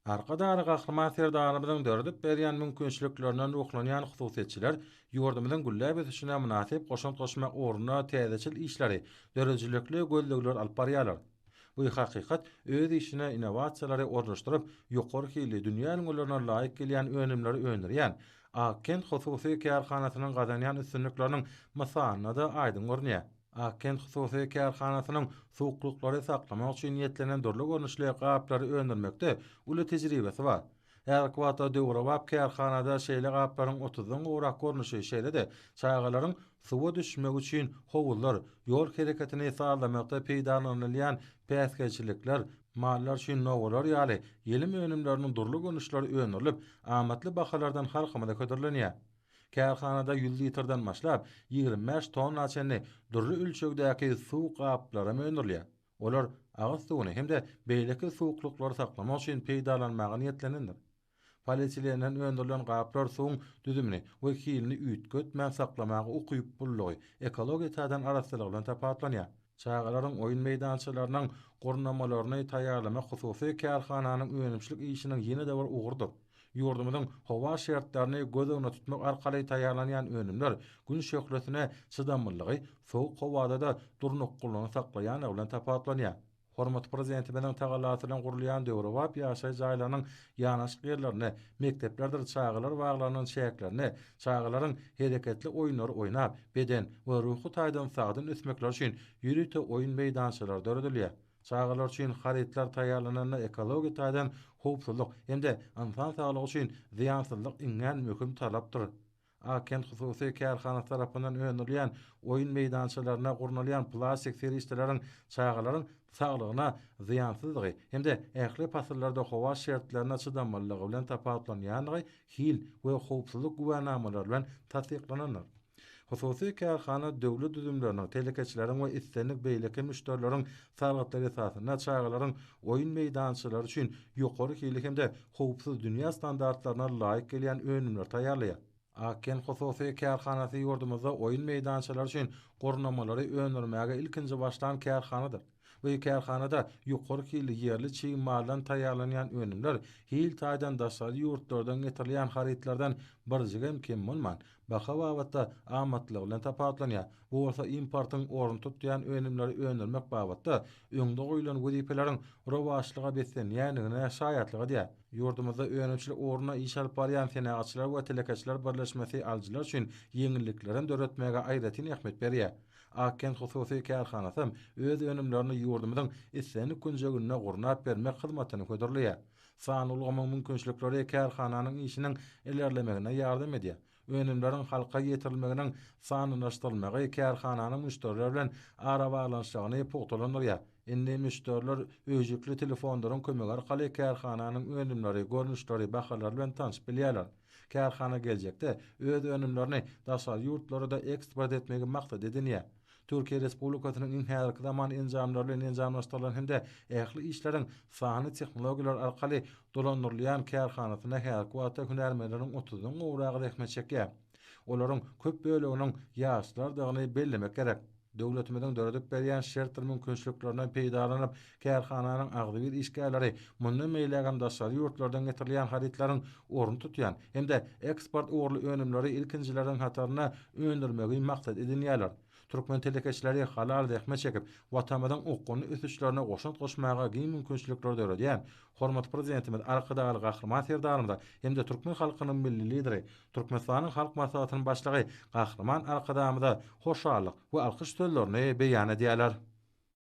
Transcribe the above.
Arkadaşlar gahryman serdarymyzyň dördüp berýän mümkinçiliklerinden ruhlanýan hususiyetçiler ýurdumyzyň gülläp ösüşine münasip goşant goşmak oruna täzeçil işleri, dörejilikli gözlegler alyp barýarlar. Bu hakykat öz işine innovasiýalary ornaşdyryp, ýokary hili dünýäniň ularına laýyk gelýän önümleri öňürýän Akent hususy kärhanasynyň gazanýan üstünlikleriniň masalyna da aýdym görnýär. Akent hususy kärhanasynyň suwuklukları saklamak üçin niýetlenen dörli görnüşli gaplary öňürmekde uly tejribesi bar. Her kwata döwrewap kärhanada şeýle gaplaryň 30-dan gowrak görnüşi şeýle-de çaýgalaryň suwa düşmek üçin howullar, ýol hereketini sağlamakda peýdalanylýan päsgeçilikler, mallar üçin nowalar ýaly ýelim önümleriniň durly görnüşleri öňürilip, amatly bahalardan halkymyza ködürlenýär. Kärhanada 100 litrden başlap 25 tonna çenli durly ölçekdäki suw gaplary öňürilýär. Olar agyz suwuny hemde beýleki suwuklukları saklamak üçin peýdalanmagy niýetlenendir. Polietilenden öndürülen gaplar suwun düzümini we hilini üýtgetmän saklamagy ukyp bullugy ekologiýa tadan araslygy bilen tapatlanýar. Çağalaryň oýun meýdançylarynyň gornamalaryny taýýarlamak hususy kärhananyň öňümçilik işiniň ýene-de bir ugurdyr. Ýurdumyzyň howa şertlerini göz öňüne tutmak arkaly taýýarlanýan önümler gün şöhretine çydamlylygy sowuk howada da durnuklugyny saklaýan bilen tapatlanýar. Hormat prezidenti bilen tagalatylan gurulýan döwrewap ýaşaý jaýlarynyň ýanaşyk ýerlerini, mekteplerdir çağalar baglarynyň şäherlerini, çağalaryň hereketli oýunlary oýnap, beden we ruhy taýdan sagdyn ösmekler üçin ýürüte oýun meýdançylary döredilýär. Çağalar üçin haritler taýýarlananda ekologiýa taýdan howpsuzlyk hemde insan saglygy üçin ziýansyzlyk iňňen möhüm talapdyr. Akent hususy kärhanasy tarapyndan öňürilýän oýun meýdançylaryna gurnalýan plastik serişleriň çağalaryň saglygyna ziýansyzlygy hemde ähli pasyllarda howa şertlerine çydamlylygy bilen tapatlanýanlygy hil we howpsuzlyk güwännamalary bilen tasdiklananlar. Hususy kärhana döwlet düzümleriniň, telekeçileriň we islenlik beýleki müşterileriniň salatlary esasyna çağalaryň oýun meýdançylary üçin ýokary hili hemde howpsuz dünýä standartlaryna laýyk gelýän önümler taýýarlaýar. Aken hususy kärhanasy ýurdumyzda oýun meýdançylary üçin gornamalary öňürmäge ilkinji başlan kärhanadyr. Bu kärhanada ýokary hili ýerli çiň maldan taýýarlanýan önümler hil taýdan daşary ýurtlardan getirilýän haritlerden birjigem kim bolman, baha babatda amatlyk bilen tapatlanýar. Bu bolsa importyň orun tutýan önümleri öňürmek babatda öňde goýulan wezipeleriň rowaşlyga beslenýänligine şaýatlygy diýär. Ýurdumyzda öňümçilik oruna iş alyp barýan senägatçylar we telekeçiler birleşmesi alçylar üçin ýeňilliklerini döretmäge aýratyn ähmet berýär. Akent hususy kärhanasy öz önümlerini ýurdumyzyň islenlik günjegine gurnap bermek hyzmatyny ködürleýär. Sany ulgamyň mümkinçilikleri kärhananyň işiniň ilerlemegine ýardym edýär. Önümleriň halka ýetirilmeginiň sanylaşdyrylmagy kärhananyň müşteriler bilen ara baglanşygyny pugtalanýar. Indi müşteriler öýjükli telefonlaryň kömegi arkaly kärhananyň önümleri, görnüşleri, bahalary bilen tanyşyp bilýärler. Kärhana geljekde öz önümlerini daşary ýurtlara da eksport etmegi maksat edinýär. Türkiýe Respublikasynyň iň häzirki zaman enjamlary bilen enjamlaşdyrylan hemde ähli işleriň sany tehnologiýalar arkaly dolandyrylýan kärhanasyna häzirki wagtda hünärmenleriň 30-dan gowragy rehmet çekýär. Olaryň köp böleginiň ýaşlar dagyny bellemek gerek. Döwletimiziň döredip berýän şertler mümkinçiliklerinden peýdalanyp, kärhananyň agdy bir işgärleri mundan meýlägen daşary ýurtlardan getirilýän haritlaryň orun tutýan hemde eksport uğurlu önümleri ilkinjilerden hataryna öňürmegi maksat edinýärler. Türkmen telekeçileri halal rehmet çekip, watanymyzyň okuny ösüşlerine goşant goşmaga giň mümkinçilikler döredýän. Hormat prezidentimiz arkadaşlar gahryman serdarymda hemde türkmen halkynyň milli lideri, Türkmenistanyň halk maslahatynyň başlygy gahryman arkadaşymyza hoşallyk we alkyş sözlerini beýan edýärler.